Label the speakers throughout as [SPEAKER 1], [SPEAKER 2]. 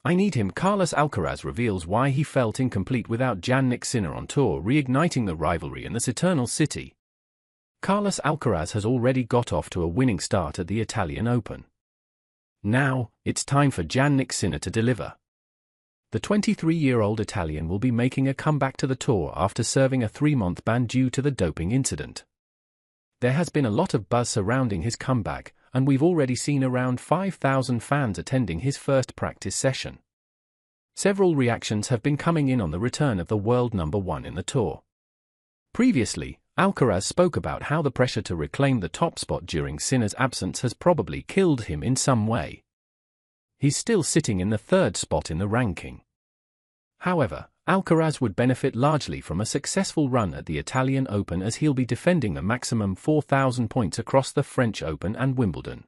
[SPEAKER 1] I need him. Carlos Alcaraz reveals why he felt incomplete without Jannik Sinner on tour, reigniting the rivalry in this eternal city. Carlos Alcaraz has already got off to a winning start at the Italian Open. Now, it's time for Jannik Sinner to deliver. The 23-year-old Italian will be making a comeback to the tour after serving a 3-month ban due to the doping incident. There has been a lot of buzz surrounding his comeback, and we've already seen around 5,000 fans attending his first practice session. Several reactions have been coming in on the return of the world number one in the tour. Previously, Alcaraz spoke about how the pressure to reclaim the top spot during Sinner's absence has probably killed him in some way. He's still sitting in the 3rd spot in the ranking. However, Alcaraz would benefit largely from a successful run at the Italian Open, as he'll be defending a maximum 4,000 points across the French Open and Wimbledon.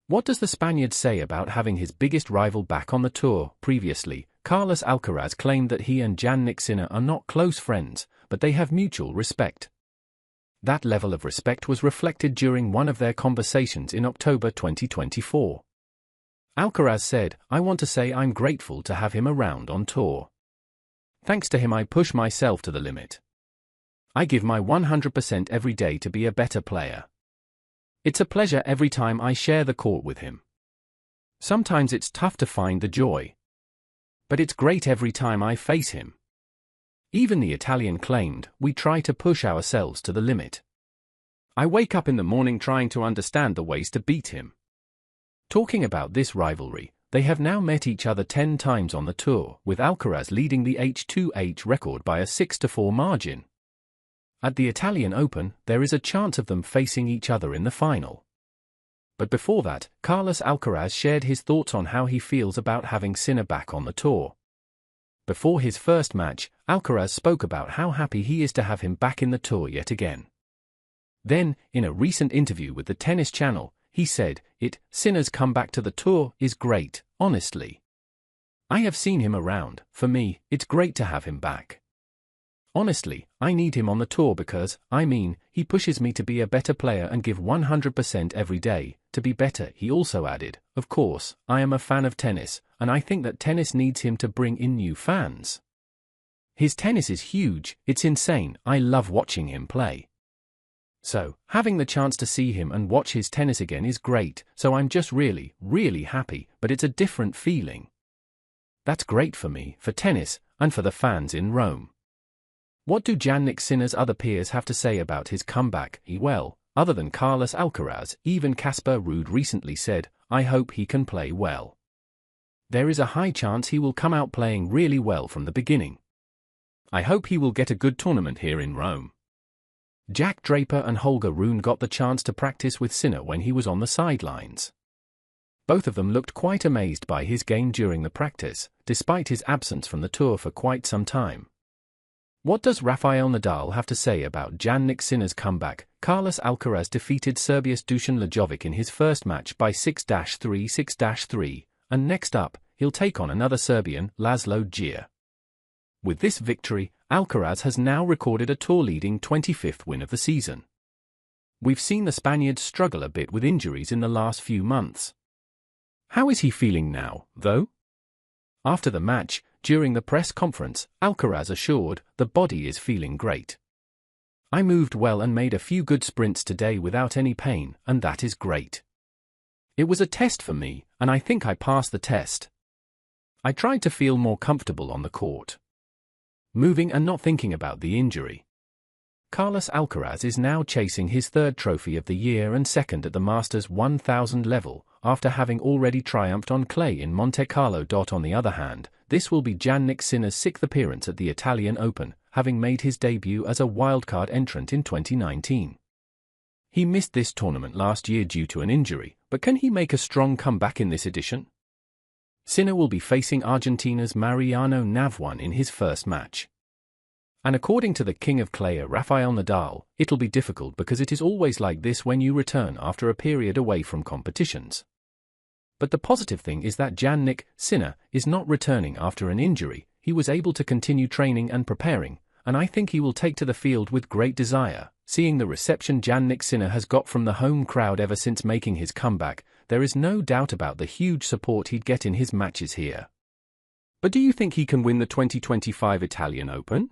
[SPEAKER 1] What does the Spaniard say about having his biggest rival back on the tour? Previously, Carlos Alcaraz claimed that he and Jannik Sinner are not close friends, but they have mutual respect. That level of respect was reflected during one of their conversations in October 2024. Alcaraz said, "I want to say I'm grateful to have him around on tour. Thanks to him I push myself to the limit. I give my 100% every day to be a better player. It's a pleasure every time I share the court with him. Sometimes it's tough to find the joy. But it's great every time I face him." Even the Italian claimed, "We try to push ourselves to the limit. I wake up in the morning trying to understand the ways to beat him." Talking about this rivalry, they have now met each other 10 times on the tour, with Alcaraz leading the H2H record by a 6-4 margin. At the Italian Open, there is a chance of them facing each other in the final. But before that, Carlos Alcaraz shared his thoughts on how he feels about having Sinner back on the tour. Before his first match, Alcaraz spoke about how happy he is to have him back in the tour yet again. Then, in a recent interview with the Tennis Channel, he said, Sinner's comeback to the tour is great, honestly. I have seen him around. For me, it's great to have him back. Honestly, I need him on the tour because, he pushes me to be a better player and give 100% every day, to be better." He also added, "Of course, I am a fan of tennis, and I think that tennis needs him to bring in new fans. His tennis is huge, it's insane, I love watching him play. So, having the chance to see him and watch his tennis again is great, so I'm just really, really happy, but it's a different feeling. That's great for me, for tennis, and for the fans in Rome." What do Jannik Sinner's other peers have to say about his comeback? Well, other than Carlos Alcaraz, even Casper Ruud recently said, "I hope he can play well. There is a high chance he will come out playing really well from the beginning. I hope he will get a good tournament here in Rome." Jack Draper and Holger Rune got the chance to practice with Sinner when he was on the sidelines. Both of them looked quite amazed by his game during the practice, despite his absence from the tour for quite some time. What does Rafael Nadal have to say about Jannik Sinner's comeback? Carlos Alcaraz defeated Serbia's Dusan Lajovic in his first match by 6-3, 6-3, and next up, he'll take on another Serbian, Laszlo Djere. With this victory, Alcaraz has now recorded a tour-leading 25th win of the season. We've seen the Spaniard struggle a bit with injuries in the last few months. How is he feeling now, though? After the match, during the press conference, Alcaraz assured, "The body is feeling great. I moved well and made a few good sprints today without any pain, and that is great. It was a test for me, and I think I passed the test. I tried to feel more comfortable on the court, moving and not thinking about the injury." Carlos Alcaraz is now chasing his 3rd trophy of the year and 2nd at the Masters 1000 level, after having already triumphed on clay in Monte Carlo. On the other hand, this will be Jannik Sinner's 6th appearance at the Italian Open, having made his debut as a wildcard entrant in 2019. He missed this tournament last year due to an injury, but can he make a strong comeback in this edition? Sinner will be facing Argentina's Mariano Navone in his first match. And according to the king of clay, Rafael Nadal, it'll be difficult because it is always like this when you return after a period away from competitions. But the positive thing is that Jannik Sinner is not returning after an injury. He was able to continue training and preparing, and I think he will take to the field with great desire. Seeing the reception Jannik Sinner has got from the home crowd ever since making his comeback, there is no doubt about the huge support he'd get in his matches here. But do you think he can win the 2025 Italian Open?